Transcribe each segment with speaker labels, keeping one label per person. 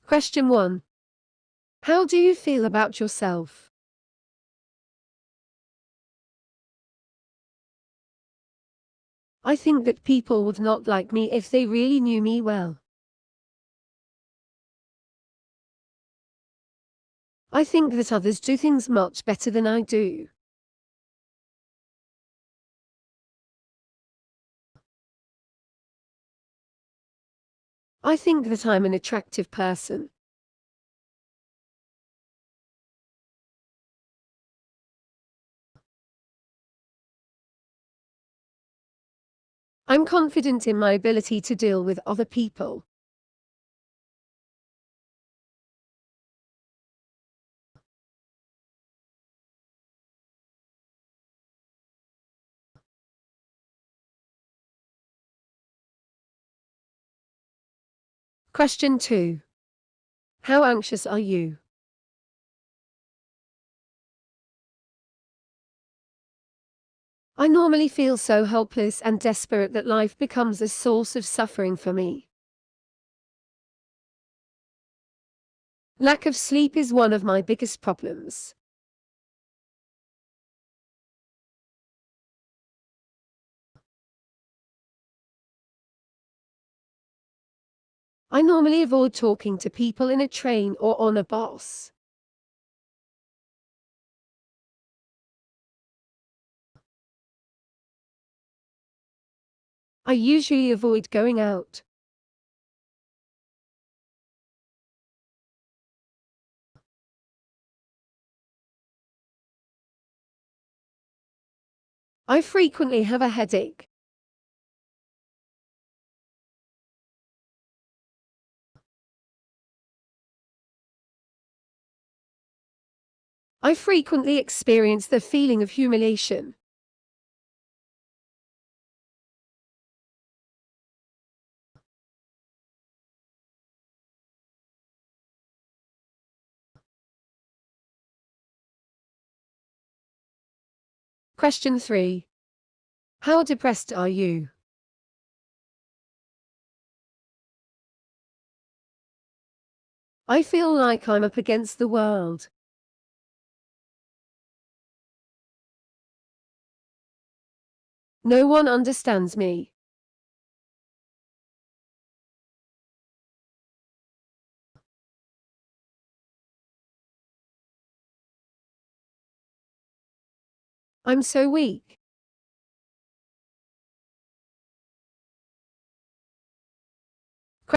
Speaker 1: Question 1. How do you feel about yourself? I think that people would not like me if they really knew me well. I think that others do things much better than I do. I think that I'm an attractive person. I'm confident in my ability to deal with other people. Question 2. How anxious are you? I normally feel so helpless and desperate that life becomes a source of suffering for me. Lack of sleep is one of my biggest problems. I normally avoid talking to people in a train or on a bus. I usually avoid going out. I frequently have a headache. I frequently experience the feeling of humiliation. Question 3. How depressed are you? I feel like I'm up against the world. No one understands me. I'm so weak. Qu-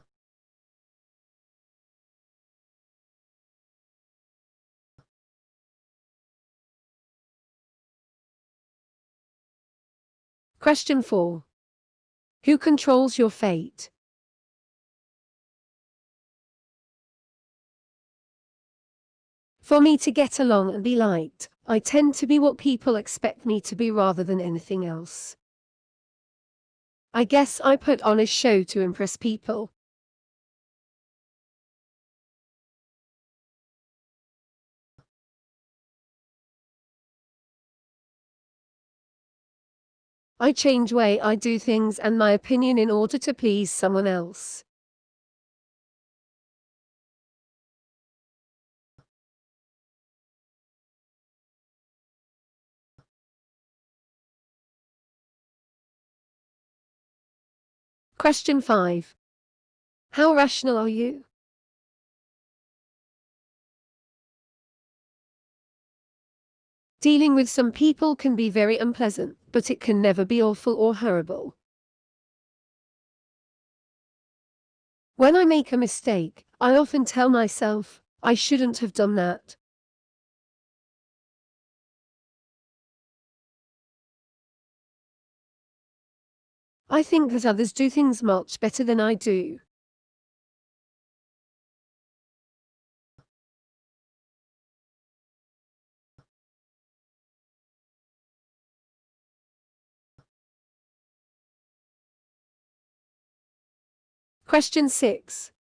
Speaker 1: Question 4. Who controls your fate? For me to get along and be liked, I tend to be what people expect me to be rather than anything else. I guess I put on a show to impress people. I change way I do things and my opinion in order to please someone else. Question 5. How rational are you? Dealing with some people can be very unpleasant, but it can never be awful or horrible. When I make a mistake, I often tell myself, I shouldn't have done that. I think that others do things much better than I do. Question 6.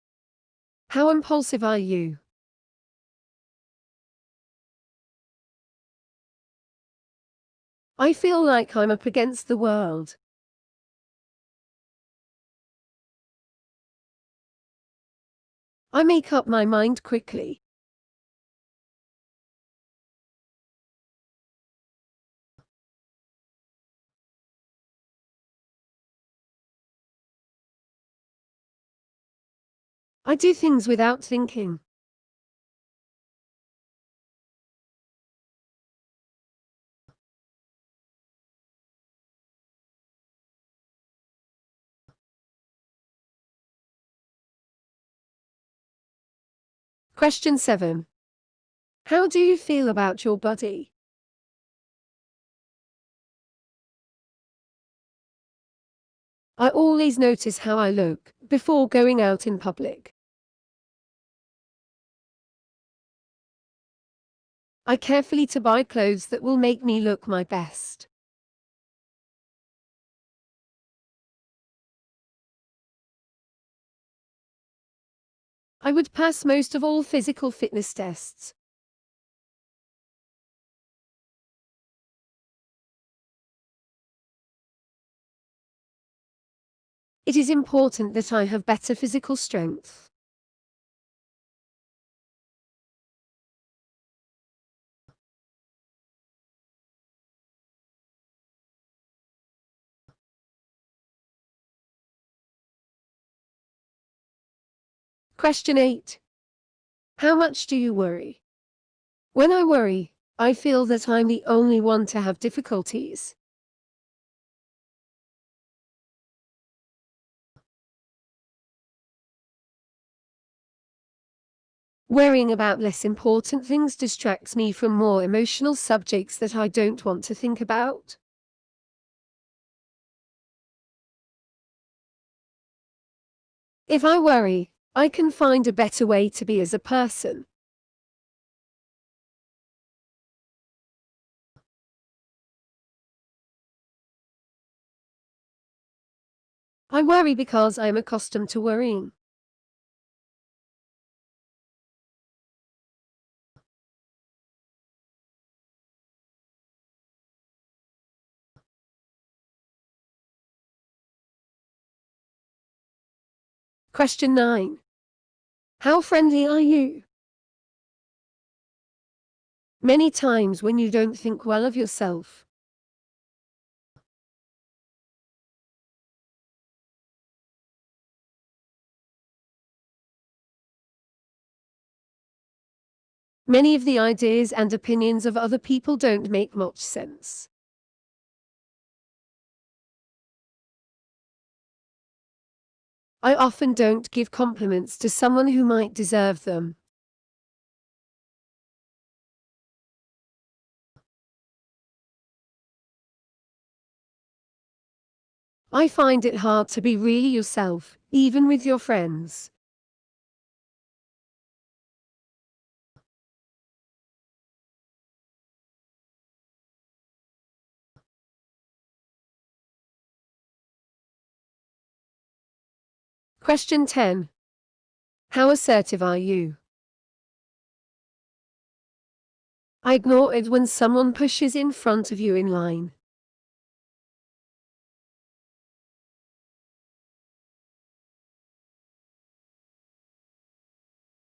Speaker 1: How impulsive are you? I feel like I'm up against the world. I make up my mind quickly. I do things without thinking. Question 7. How do you feel about your body? I always notice how I look before going out in public. I carefully to buy clothes that will make me look my best. I would pass most of all physical fitness tests. It is important that I have better physical strength. Question 8. How much do you worry? When I worry, I feel that I'm the only one to have difficulties. Worrying about less important things distracts me from more emotional subjects that I don't want to think about. If I worry, I can find a better way to be as a person. I worry because I am accustomed to worrying. Question 9. How friendly are you? Many times when you don't think well of yourself. Many of the ideas and opinions of other people don't make much sense. I often don't give compliments to someone who might deserve them. I find it hard to be really yourself, even with your friends. Question 10. How assertive are you? I ignore it when someone pushes in front of you in line.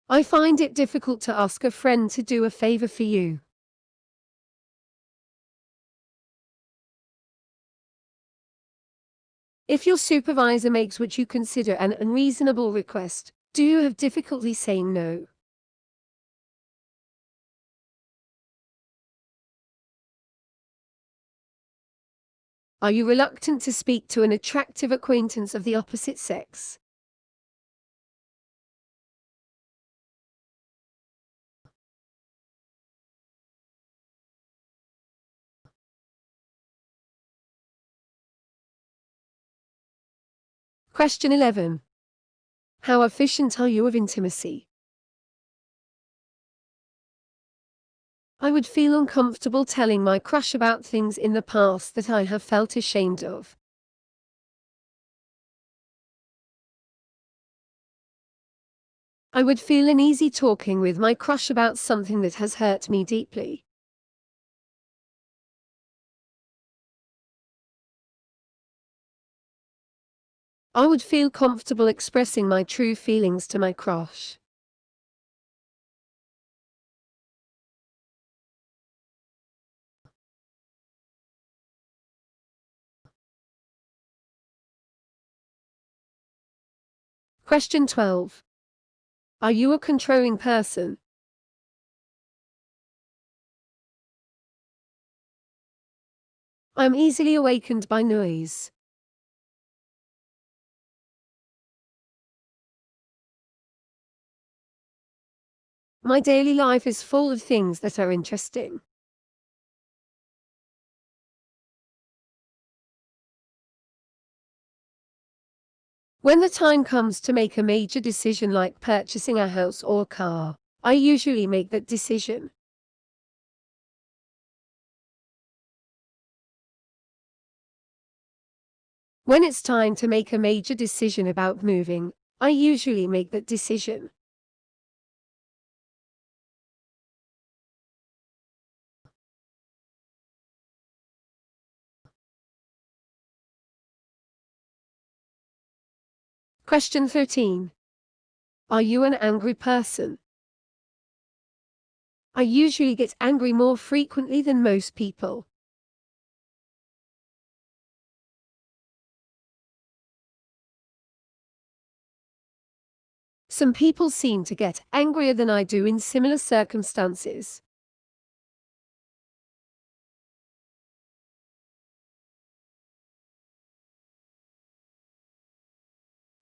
Speaker 1: I find it difficult to ask a friend to do a favor for you. If your supervisor makes what you consider an unreasonable request, do you have difficulty saying no? Are you reluctant to speak to an attractive acquaintance of the opposite sex? Question 11. How efficient are you of intimacy? I would feel uncomfortable telling my crush about things in the past that I have felt ashamed of. I would feel uneasy talking with my crush about something that has hurt me deeply. I would feel comfortable expressing my true feelings to my crush. Question 12. Are you a controlling person? I'm easily awakened by noise. My daily life is full of things that are interesting. When the time comes to make a major decision like purchasing a house or a car, I usually make that decision. When it's time to make a major decision about moving, I usually make that decision. Question 13. Are you an angry person? I usually get angry more frequently than most people. Some people seem to get angrier than I do in similar circumstances.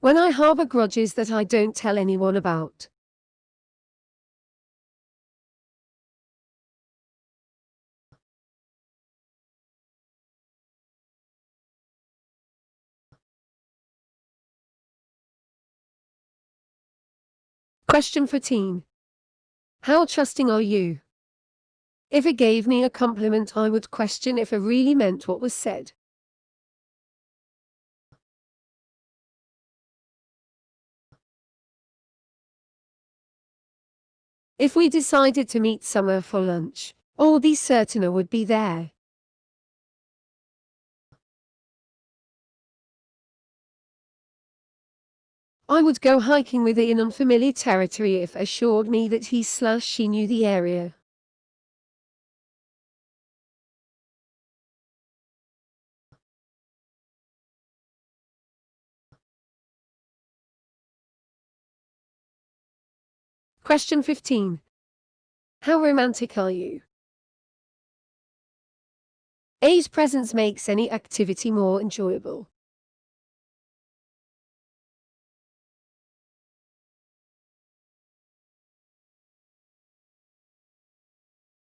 Speaker 1: When I harbor grudges that I don't tell anyone about. Question 14. How trusting are you? If it gave me a compliment, I would question if it really meant what was said. If we decided to meet somewhere for lunch, I would be certain I would be there. I would go hiking with her in unfamiliar territory if assured me that he/she knew the area. Question 15. How romantic are you? A's presence makes any activity more enjoyable.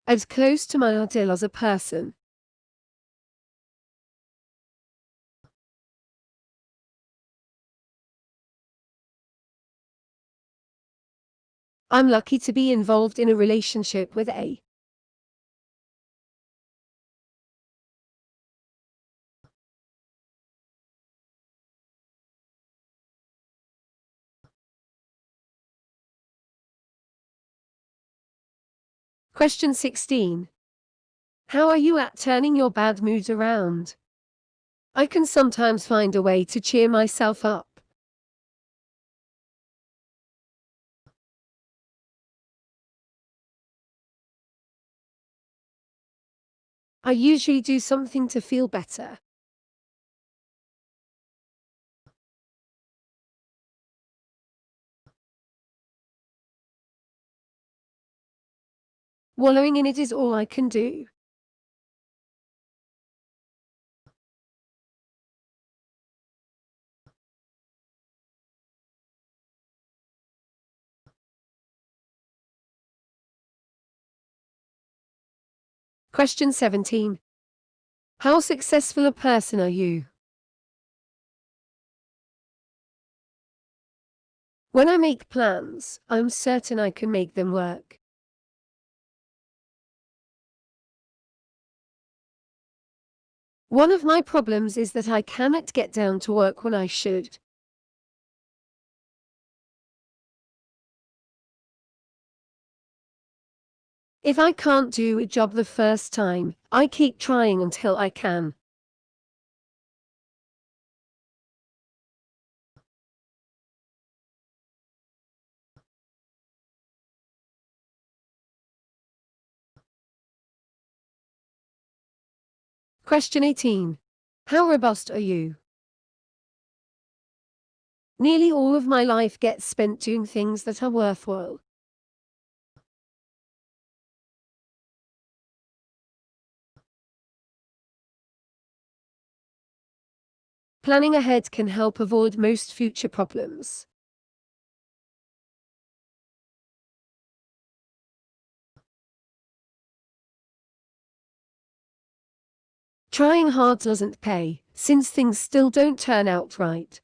Speaker 1: As close to my ideal as a person. I'm lucky to be involved in a relationship with A. Question 16. How are you at turning your bad moods around? I can sometimes find a way to cheer myself up. I usually do something to feel better. Wallowing in it is all I can do. Question 17. How successful a person are you? When I make plans, I'm certain I can make them work. One of my problems is that I cannot get down to work when I should. If I can't do a job the first time, I keep trying until I can. Question 18. How robust are you? Nearly all of my life gets spent doing things that are worthwhile. Planning ahead can help avoid most future problems. Trying hard doesn't pay, since things still don't turn out right.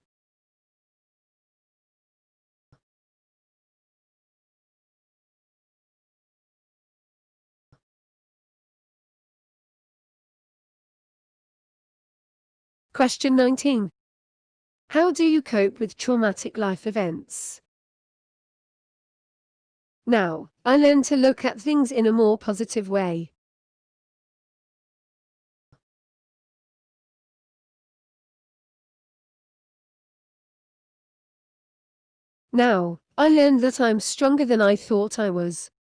Speaker 1: Question 19. How do you cope with traumatic life events? Now, I learn to look at things in a more positive way. Now, I learned that I'm stronger than I thought I was.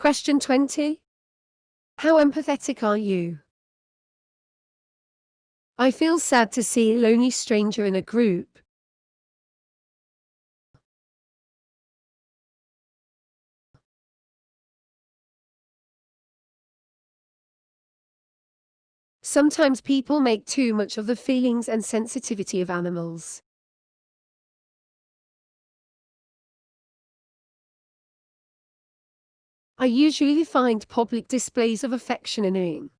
Speaker 1: Question 20. How empathetic are you? I feel sad to see a lonely stranger in a group. Sometimes people make too much of the feelings and sensitivity of animals. I usually find public displays of affection annoying.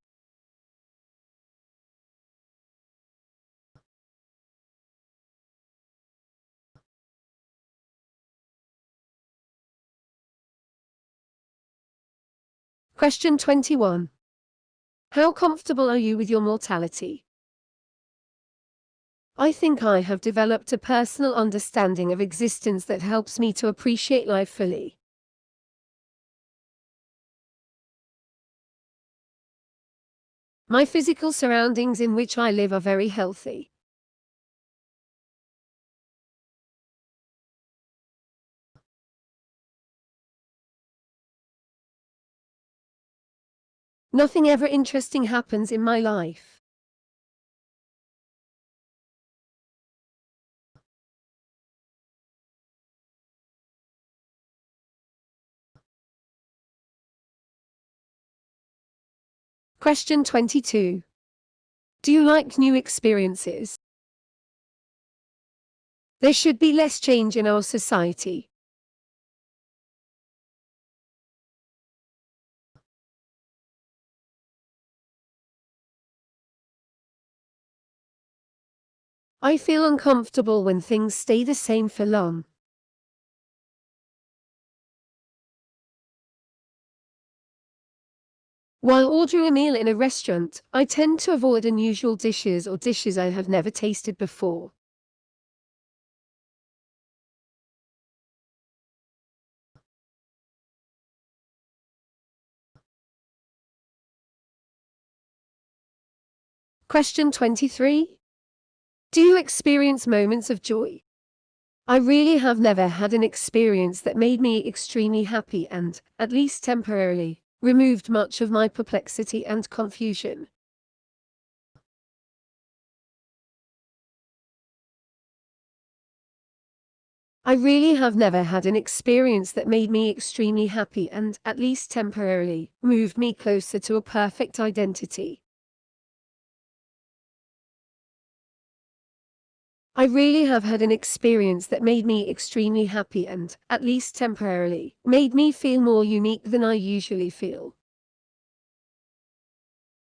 Speaker 1: Question 21. How comfortable are you with your mortality? I think I have developed a personal understanding of existence that helps me to appreciate life fully. My physical surroundings in which I live are very healthy. Nothing ever interesting happens in my life. Question 22. Do you like new experiences? There should be less change in our society. I feel uncomfortable when things stay the same for long. While ordering a meal in a restaurant, I tend to avoid unusual dishes or dishes I have never tasted before. Question 23. Do you experience moments of joy? I really have never had an experience that made me extremely happy and, at least temporarily, removed much of my perplexity and confusion. I really have never had an experience that made me extremely happy and, at least temporarily, moved me closer to a perfect identity. I really have had an experience that made me extremely happy and, at least temporarily, made me feel more unique than I usually feel.